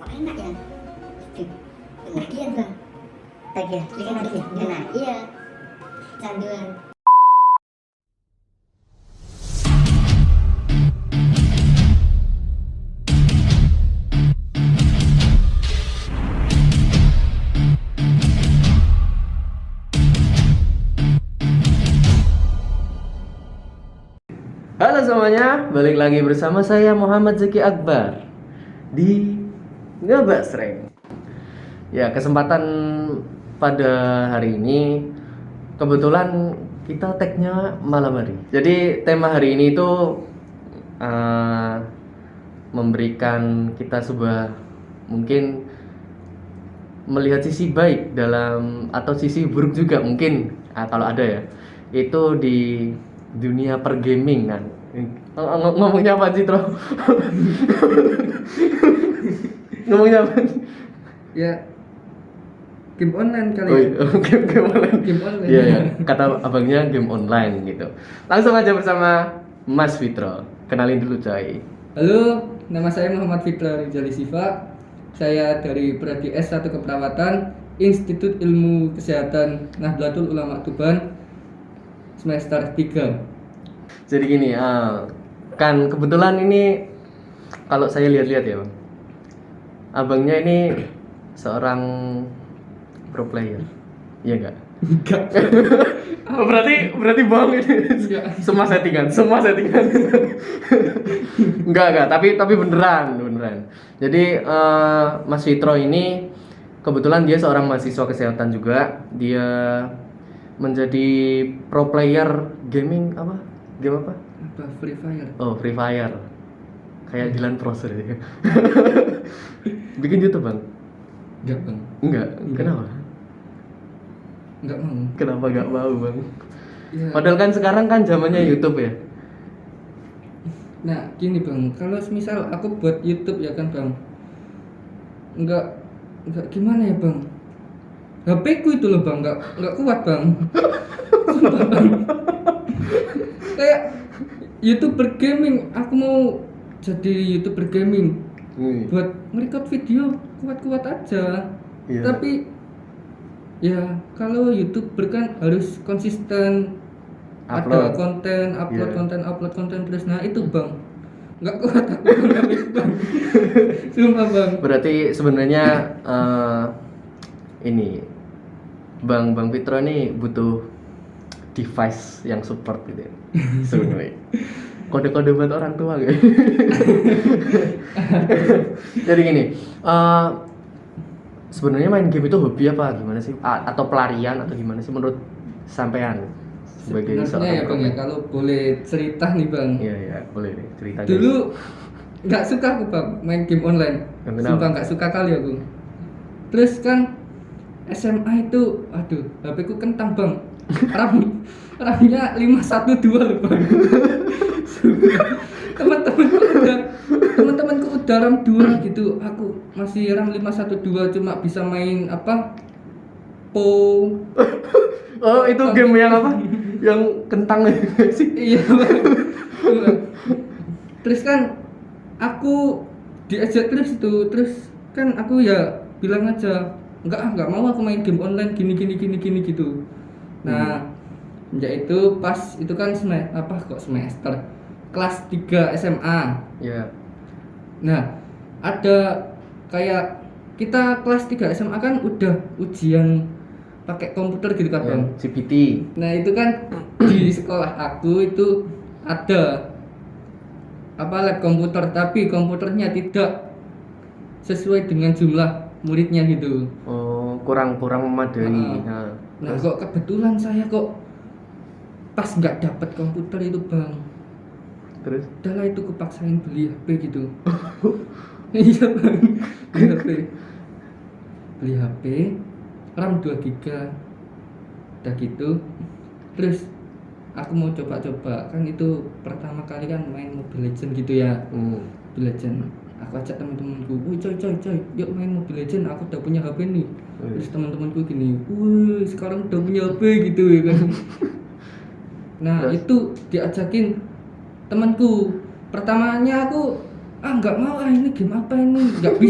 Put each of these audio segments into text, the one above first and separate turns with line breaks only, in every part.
kok enak ya. Tagihan bang, tagihan adik ya. Nah iya, canduan.
Halo semuanya, balik lagi bersama saya Muhammad Zaki Akbar di Ngebasreng. Ya, kesempatan pada hari ini kebetulan kita tag-nya malam hari. Jadi tema hari ini itu memberikan kita sebuah mungkin melihat sisi baik dalam atau sisi buruk juga mungkin kalau ada ya. Itu di dunia pergaming kan. Ngomongnya apa sih, Tro? Ngomongnya apa?
Ya, game online kali
Oh,
ya.
game online.
Game online.
Iya ya, kata abangnya game online gitu. Langsung aja bersama Mas Fitro. Kenalin dulu coy.
Halo, nama saya Muhammad Fitra Rizali Siva. Saya dari Prodi S1 Keperawatan, Institut Ilmu Kesehatan Nahdlatul Ulama Tuban, semester 3.
Jadi gini, kan kebetulan ini kalau saya lihat-lihat ya, Bang. Abangnya ini seorang pro player. Iya enggak?
Enggak.
berarti bohong ini.
Enggak.
Semua settingan. Enggak, tapi beneran. Jadi Mas Fitro ini kebetulan dia seorang mahasiswa kesehatan juga. Dia menjadi pro player gaming apa? Game apa?
Apa Free Fire?
Oh, Free Fire. Kayak Dylan Proser ya. Bikin YouTube, Bang?
Enggak, Bang.
Enggak.
Enggak.
Kenapa?
Enggak mau.
Kenapa enggak mau, Bang?
Ya.
Padahal kan sekarang kan zamannya YouTube ya.
Nah, gini, Bang. Kalau misal aku buat YouTube ya kan, Bang. Enggak gimana ya, Bang? HP ku itu loh, Bang, enggak kuat, Bang. Sumpah, Bang. Kayak YouTuber gaming, aku mau jadi YouTuber gaming. Buat nge-record video kuat-kuat aja.
Iya.
Tapi ya kalau YouTuber kan harus konsisten ada konten, upload
Iya.
konten terus. Nah, itu, Bang. Enggak kuat aku Bang, itu, Bang. Sumpah, Bang.
Berarti sebenarnya ini Bang Fitro ini butuh device yang support gitu ya. Sebenarnya. Kode-kode buat orang tua gitu. Jadi gini, sebenarnya main game itu hobi apa gimana sih? Atau pelarian atau gimana sih menurut sampean sebagai
Sebenarnya ya, Bang, ya kalau boleh cerita nih, Bang.
Iya, boleh nih cerita.
Dulu nggak suka aku, Bang, main game online.
Kenapa?
Sumpah nggak suka kali aku. Terus kan SMA itu, aduh, HP ku kentang, Bang. RAM-nya 512 loh, Bang. Teman-temanku udah RAM 2 gitu. Aku masih RAM 512 cuma bisa main apa? Po.
Oh, itu game yang apa? Yang kentang sih.
Iya, Bang. Terus kan aku diajak terus kan aku ya bilang aja enggak mau aku main game online gini gitu. Nah, ya itu pas itu kan semester kelas 3 SMA.
Iya.
Nah, ada kayak kita kelas 3 SMA kan udah ujian pakai komputer gitu kan, Bang.
GPT.
Nah, itu kan di sekolah aku itu ada lab komputer, tapi komputernya tidak sesuai dengan jumlah muridnya gitu.
Oh, kurang memadai.
Nah, kok kebetulan saya kok pas nggak dapat komputer itu, Bang.
Terus?
Udahlah itu kupaksain beli HP gitu. Iya, Bang. Beli HP RAM 2 GB. Udah gitu. Terus aku mau coba-coba, kan itu pertama kali kan main Mobile Legend gitu ya. Mobile Legend. Aku ajak teman-temanku, "Woi, coy, yuk main Mobile Legend, aku udah punya HP nih." Terus teman-temanku gini, "Wih, sekarang udah punya HP gitu ya kan." Nah,
Terus?
itu diajakin temanku. Pertamanya aku nggak mau ini game apa ini, nggak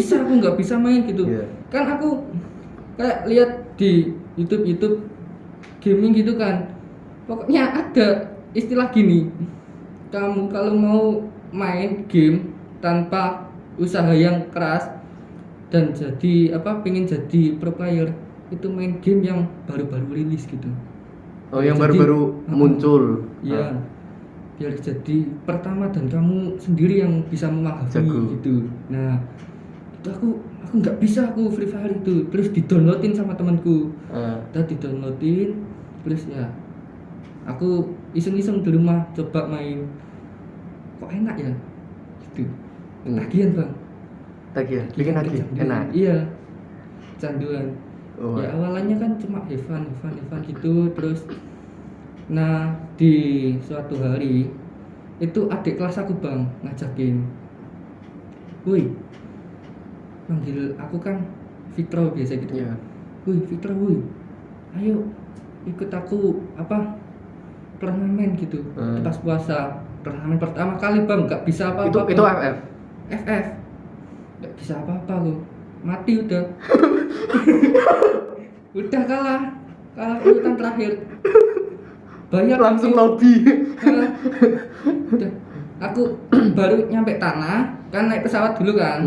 bisa main gitu.
Iya.
Kan aku kayak lihat di YouTube gaming gitu kan, pokoknya ada istilah gini, kamu kalau mau main game tanpa usaha yang keras dan jadi pengen jadi pro player, itu main game yang baru-baru rilis gitu.
Oh, yang
Jadi,
baru-baru muncul.
ya biar jadi pertama dan kamu sendiri yang bisa memahami
Jago.
gitu. Nah itu aku nggak bisa aku Free Fire itu, terus didownloadin sama temanku. Udah didownloadin, terus ya aku iseng-iseng di rumah coba main, kok enak ya gitu. Tagihan bang,
Tagihan, bikin lagi,
kecanduan.
enak.
Iya, canduan.
Oh,
Ya awalnya kan cuma have fun gitu, terus nah di suatu hari itu adik kelas aku bang ngajakin, woi panggil aku kan Fitro biasa gitu.
Iya.
Woi Fitro, woi ayo ikut aku turnamen gitu. Pas puasa, turnamen pertama kali bang, nggak bisa apa-apa.
Itu
Bang.
FF.
FF nggak bisa apa-apa kok, mati udah. Udah kalah urutan terakhir, bayar
Langsung
lagi.
lobby.
Udah. Aku baru nyampe tanah kan, naik pesawat dulu kan.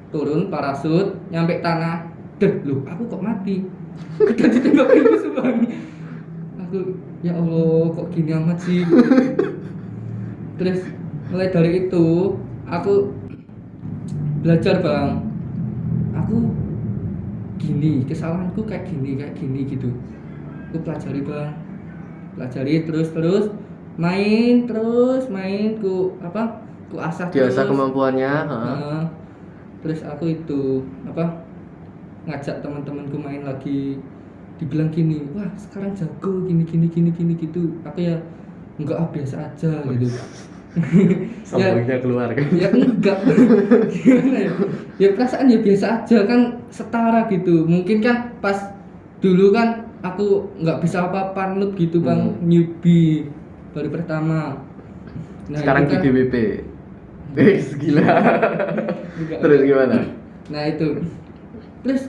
Turun parasut, nyampe tanah, loh aku kok mati. Udah ditembakin musuh bang. Aku ya Allah kok gini amat sih. Terus mulai dari itu aku belajar bang, aku gini, kesalahanku kayak gini gitu. Aku pelajari bang, terus main ku asah
Biasa
terus.
kemampuannya.
Terus aku itu ngajak teman-temanku main lagi, dibilang gini, wah sekarang jago gini gitu. Aku ya enggak, biasa aja gitu.
Sombongnya keluar kan.
Ya enggak. Gimana ya? Ya perasaan ya biasa aja kan, setara gitu. Mungkin kan pas dulu kan aku nggak bisa apa-apa, noob gitu bang, newbie baru pertama. Nah,
Sekarang
itu
di GWP. Gila. Terus gimana?
Nah itu, terus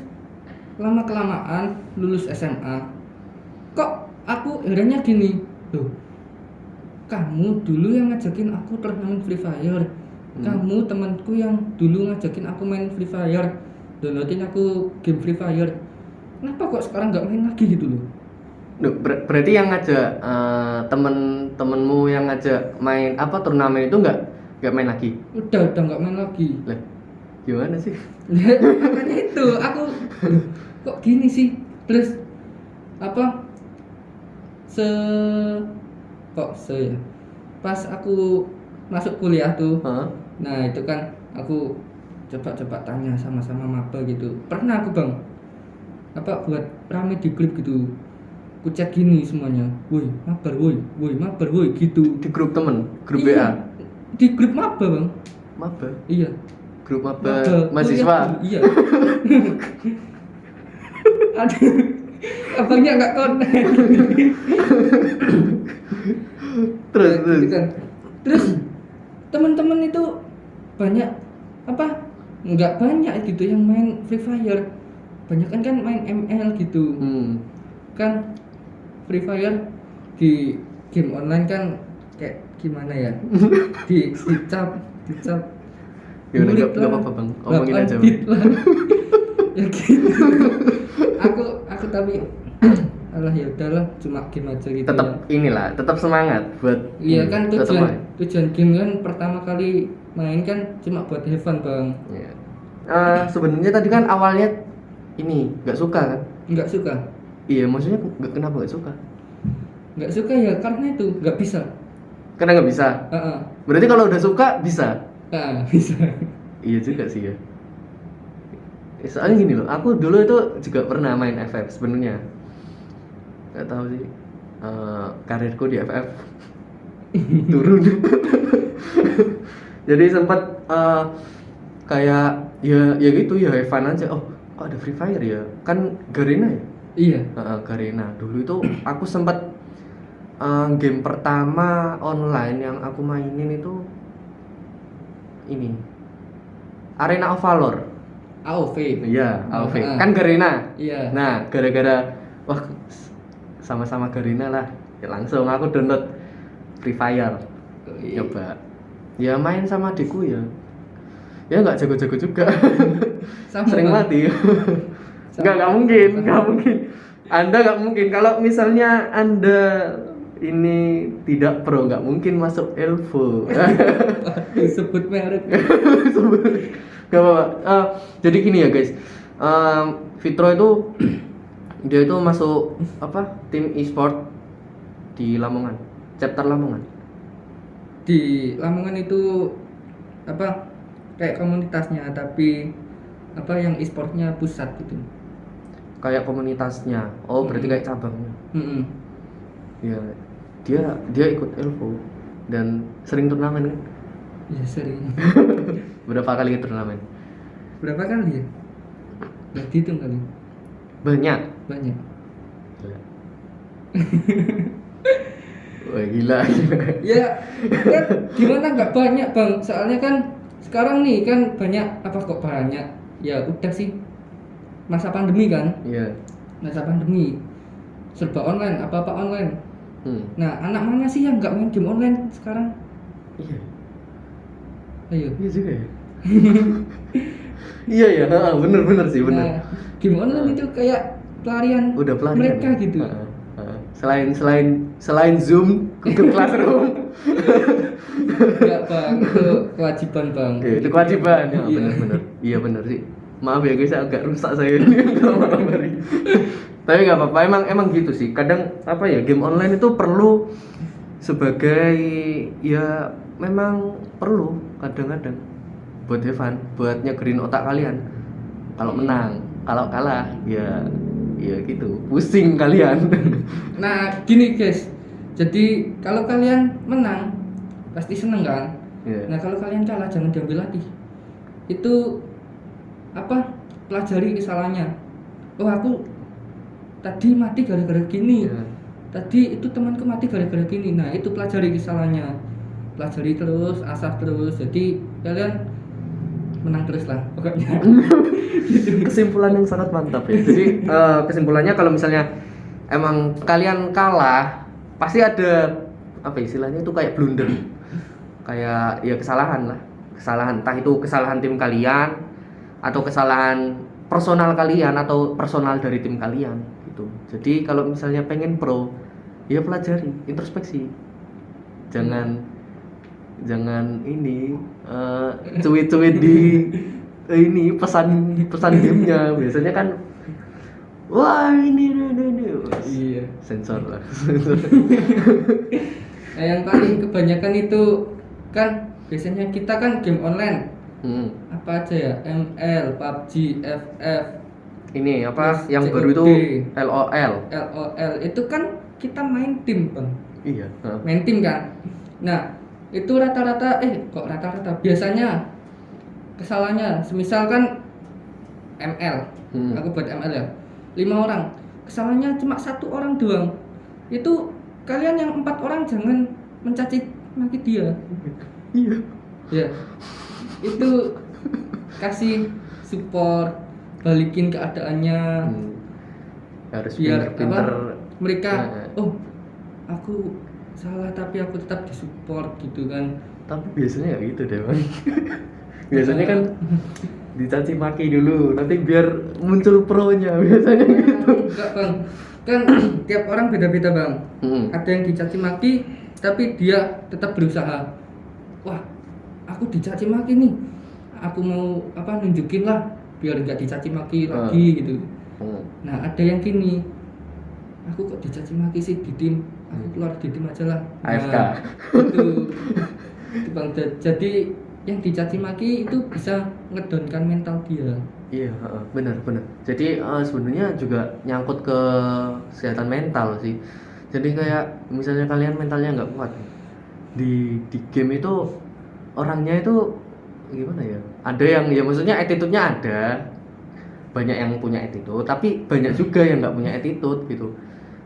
lama kelamaan lulus SMA, kok aku herannya gini, loh kamu dulu yang ngajakin aku turnamen Free Fire, kamu temanku yang dulu ngajakin aku main Free Fire, downloadin aku game Free Fire, kenapa kok sekarang nggak main lagi gitu loh?
Berarti yang ngajak temen-temenmu yang ngajak main turnamen itu nggak main lagi?
Udah nggak main lagi.
Lah, gimana sih?
Makanya itu aku kok gini sih. Terus ya pas aku masuk kuliah tuh. Nah itu kan aku coba tanya sama maba gitu. Pernah aku bang buat rame di grup gitu, ku chat gini semuanya, woi mabar woi gitu.
Di grup temen, grup
Iya,
WA.
di grup maba bang.
Maba.
Iya,
Grup maba mahasiswa.
Iya. Aduh, abangnya nggak konten. Terus teman-teman itu banyak nggak banyak gitu yang main Free Fire, banyak kan main ML gitu. Kan Free Fire di game online kan kayak gimana ya, dicap
Gimana,
ngulik
nggak
lah,
apa-apa bang, omongin
8
aja
bit lah. Ya gitu. aku tapi alah ya udahlah, cuma game aja gitu.
Tetap semangat buat
Iya kan,
tetap main.
tujuan game kan pertama kali main kan cuma buat have fun bang.
Iya. Sebenarnya tadi kan awalnya ini nggak suka kan?
Nggak suka.
Iya, maksudnya kenapa nggak suka?
Nggak suka ya karena itu nggak bisa.
Karena nggak bisa. Berarti kalau udah suka bisa.
Bisa.
Iya juga sih ya. Soalnya gini loh, aku dulu itu juga pernah main FF sebenarnya. Nggak tahu sih, karirku di FF turun. Jadi sempat kayak ya gitu ya, have fun aja. Oh ada Free Fire ya, kan Garena ya.
Iya.
Garena. Dulu itu aku sempat game pertama online yang aku mainin itu ini Arena of Valor.
AOV.
Iya, AOV.
Ah.
Kan Garena.
Iya.
Nah, gara-gara wah sama-sama Garena lah. Ya, langsung aku download Free Fire. Coba. Ya main sama adikku ya. Ya nggak jago-jago juga.
Sama,
Sering
Bang.
mati.
Sama.
Nggak mungkin, nggak mungkin. Anda nggak mungkin kalau misalnya Anda ini tidak pro, nggak mungkin masuk Elvo.
Disebut merek.
Gak apa-apa. Jadi gini ya guys, Fitro itu dia itu masuk apa tim e-sport di Lamongan, chapter Lamongan.
Di Lamongan itu apa kayak komunitasnya, tapi apa yang e-sportnya pusat gitu.
Kayak komunitasnya. Oh berarti kayak cabangnya.
Mm-mm.
Ya dia ikut Elvo dan sering turnamen kan?
Ya sering.
Berapa kali turnamen?
Berapa kali ya? Nggak dihitung kali.
Banyak.
Banyak.
Wah gila.
Ya kan gimana nggak banyak bang, soalnya kan sekarang nih kan banyak, apa kok banyak ya udah sih masa pandemi kan,
Iya.
masa pandemi serba online, apa online. Nah anak mana sih yang nggak main game online sekarang?
Iya.
Ayo.
Iya juga ya. Iya ya, bener sih bener.
Nah, game online itu kayak pelarian
Udah pelarian
mereka
ya?
gitu.
Selain Zoom, Google Classroom.
Enggak bang, itu kewajiban bang.
Iya, itu kewajiban ya,
Iya.
bener. Iya bener sih. Maaf ya guys, agak rusak saya ini kalau malam hari. Tapi nggak apa-apa, emang gitu sih. Kadang apa ya, game online itu perlu sebagai ya memang perlu kadang-kadang buat have fun, buat nyegerin otak kalian. Kalau menang, kalau kalah ya gitu, pusing kalian.
Nah gini guys, jadi kalau kalian menang pasti seneng kan.
Iya.
Nah kalau kalian kalah jangan diambil lagi. Itu apa? Pelajari kesalahannya. Oh aku tadi mati gara-gara gini.
Iya.
Tadi itu temanku mati gara-gara gini. Nah itu pelajari kesalahannya. Pelajari terus, asah terus. Jadi kalian menang terus lah pokoknya.
Kesimpulan yang sangat mantap ya. Jadi kesimpulannya kalau misalnya emang kalian kalah, pasti ada apa istilahnya itu kayak blunder, kayak ya kesalahan lah, kesalahan entah itu kesalahan tim kalian atau kesalahan personal kalian atau personal dari tim kalian gitu. Jadi kalau misalnya pengen pro, ya pelajari, introspeksi, jangan ini cuit-cuit di ini pesan gamenya. Biasanya kan wah ini.
Iya.
Sensor lah.
Nah yang paling kebanyakan itu kan biasanya kita kan game online. Apa aja ya, ML, PUBG, FF,
Ini apa
Terus
yang
COD.
baru itu LOL.
LOL itu kan kita main tim bang,
Iya.
main tim kan. Nah itu rata-rata biasanya kesalahannya semisal kan ML, aku buat ML ya 5 orang, kesalahannya cuma 1 orang doang. Itu kalian yang 4 orang jangan mencaci maki dia.
Iya.
Ya itu kasih support, balikin keadaannya.
Harus
Biar
pinter-pinter.
apa, mereka
Nah.
oh aku salah tapi aku tetap disupport gitu kan.
Tapi biasanya nggak gitu deh bang. Biasanya kan dicaci maki dulu, nanti biar muncul pro-nya biasanya gitu.
Enggak bang, kan tiap orang beda-beda bang. Ada yang dicaci maki tapi dia tetap berusaha. Wah aku dicaci maki nih, aku mau apa nunjukin lah biar nggak dicaci maki lagi gitu. Nah ada yang gini, aku kok dicaci maki sih di tim, aku keluar di tim aja lah.
AFK.
Nah, itu bang. Jadi yang dicaci maki itu bisa ngedonkan mental dia.
Iya, benar. Jadi sebenarnya juga nyangkut ke kesehatan mental sih. Jadi kayak misalnya kalian mentalnya nggak kuat di game itu, orangnya itu gimana ya? Ada yang ya maksudnya attitude-nya ada, banyak yang punya attitude, tapi banyak juga yang nggak punya attitude gitu.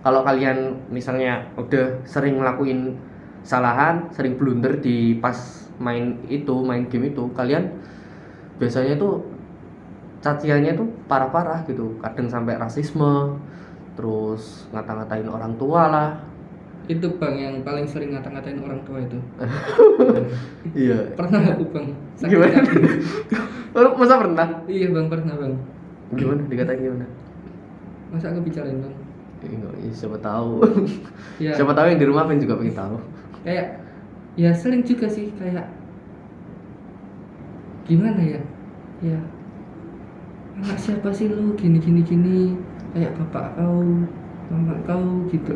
Kalau kalian misalnya udah sering ngelakuin kesalahan, sering blunder di pas main game itu, kalian biasanya tuh caciannya tuh parah-parah gitu, kadang sampai rasisme, terus ngata-ngatain orang tua lah.
Itu bang yang paling sering ngata-ngatain orang tua itu.
Iya.
Pernah aku bang. Sakit
Gimana?
hati.
Masa pernah?
Iya bang, pernah bang.
Gimana? Dikatain gimana?
Masa aku bicarain bang?
Siapa tahu.
Ya.
Siapa tahu yang di rumah pengen juga pengen tahu.
Kayak ya sering juga sih, kayak gimana ya, ya anak siapa sih lu, gini kayak bapak kau, mama kau gitu.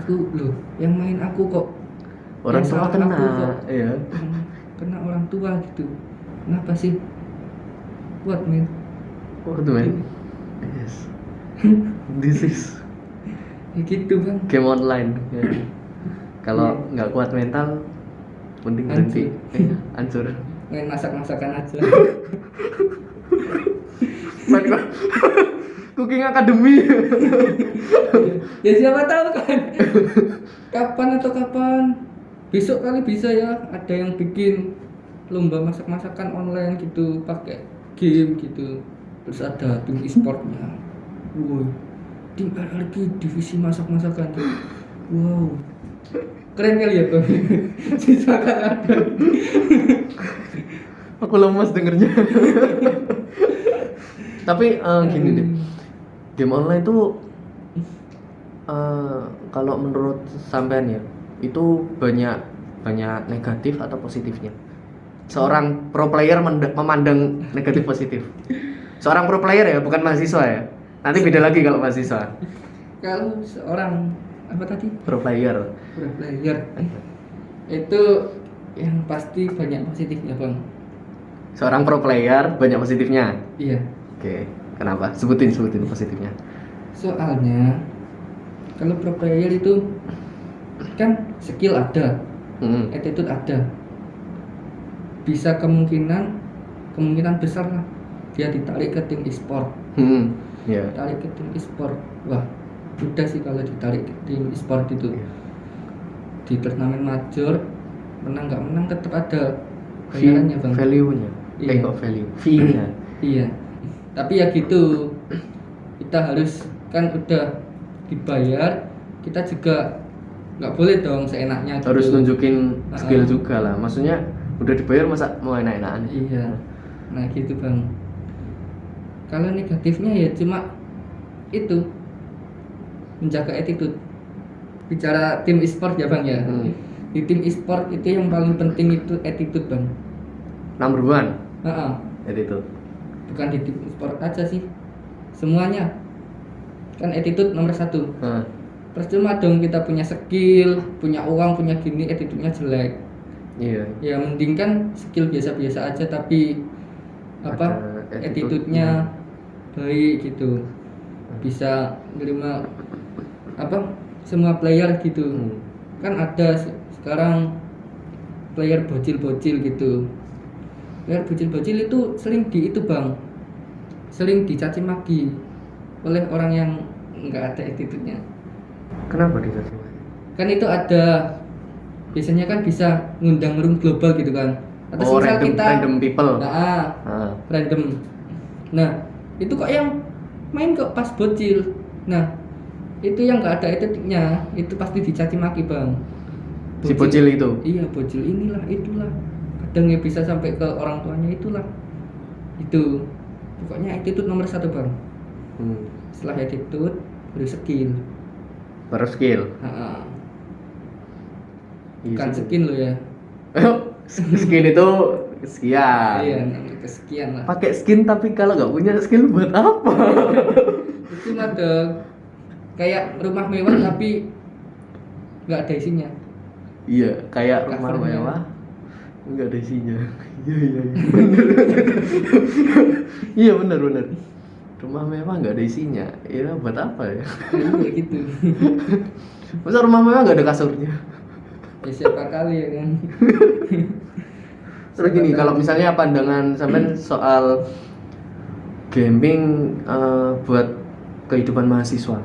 Aku loh yang main aku kok,
Orang
yang
tua
salah
kena,
aku kok,
iya.
kena orang tua gitu. Kenapa sih? What man?
Oh tuh men. Yes. This is
Ya gitu bang.
game online. Ya. Kalau
Iya.
nggak kuat mental, mending
Hancur.
berhenti. Iya, hancur.
Main masak-masakan aja.
Cooking Academy.
Ya siapa tahu kan. Kapan besok kali bisa ya ada yang bikin lomba masak-masakan online gitu, pakai game gitu, terus ada tim e-sportnya. Wow, tim RRQ divisi masak-masakan. Wow, keren kali ya bang. Sisakan ada.
Aku lemas dengernya. Tapi gini deh, game online tuh kalau menurut sampean ya, itu banyak negatif atau positifnya. Seorang pro player memandang negatif positif. Seorang pro player ya, bukan mahasiswa ya. Nanti beda lagi kalau mahasiswa.
Kalau seorang apa tadi?
Pro player.
Pro player itu yang pasti banyak positifnya bang.
Seorang pro player banyak positifnya.
Iya.
Oke, kenapa? Sebutin positifnya.
Soalnya kalau pro player itu kan skill ada, attitude ada, bisa kemungkinan besar lah dia ditarik ke tim e-sport.
Ya.
Tarik ke tim e-sport, wah udah sih kalau ditarik ke tim e-sport itu.
Iya.
Di turnamen major menang nggak menang tetap ada bayarannya bang.
Value-nya.
Iya.
Kok value? Fee-nya.
Iya, tapi ya gitu, kita harus kan udah dibayar, kita juga nggak boleh dong seenaknya gitu.
Harus nunjukin skill juga lah. Maksudnya udah dibayar masa mau enak-enakan.
Iya, nah gitu bang. Kalau negatifnya ya cuma itu, menjaga attitude. Bicara tim e-sport ya bang ya. Di tim e-sport itu yang paling penting itu attitude bang.
Number one. Attitude.
Bukan di tim e-sport aja sih, semuanya kan attitude nomor satu. Percuma dong kita punya skill, punya uang, punya gini, attitude-nya jelek.
Iya.
Ya mending kan skill biasa-biasa aja tapi apa
Ada
attitude-nya baik gitu, bisa menerima apa semua player gitu. Kan ada sekarang player bocil-bocil gitu. Player bocil-bocil itu sering dicaci maki oleh orang yang nggak ada attitude-nya.
Kenapa dicaci maki?
Kan itu ada, biasanya kan bisa ngundang room global gitu kan. Atau misal
random people.
Random. Nah, itu kok yang main kok pas bocil. Nah, itu yang nggak ada attitude-nya, itu pasti dicaci maki bang.
Si bocil itu.
Iya, bocil inilah itulah. Kadang ya bisa sampai ke orang tuanya itulah. Itu pokoknya attitude nomor satu bang. Setelah attitude baru skill.
Baru skill.
Bukan skin lo ya.
Skin itu sekian.
Iya, namanya kesekian lah.
Pakai skin tapi kalau nggak punya skill buat apa?
Itu ada kayak rumah mewah tapi nggak ada isinya.
Iya, kayak rumah
Covernya.
mewah nggak ada isinya. Iya. Bener. Iya benar. Rumah mewah nggak ada isinya. Ya buat apa ya?
Iya gitu.
Masa rumah mewah nggak ada kasurnya?
Ya siapa kali ya kan.
Terus gini, kalau misalnya pandangan sampean soal gaming buat kehidupan mahasiswa,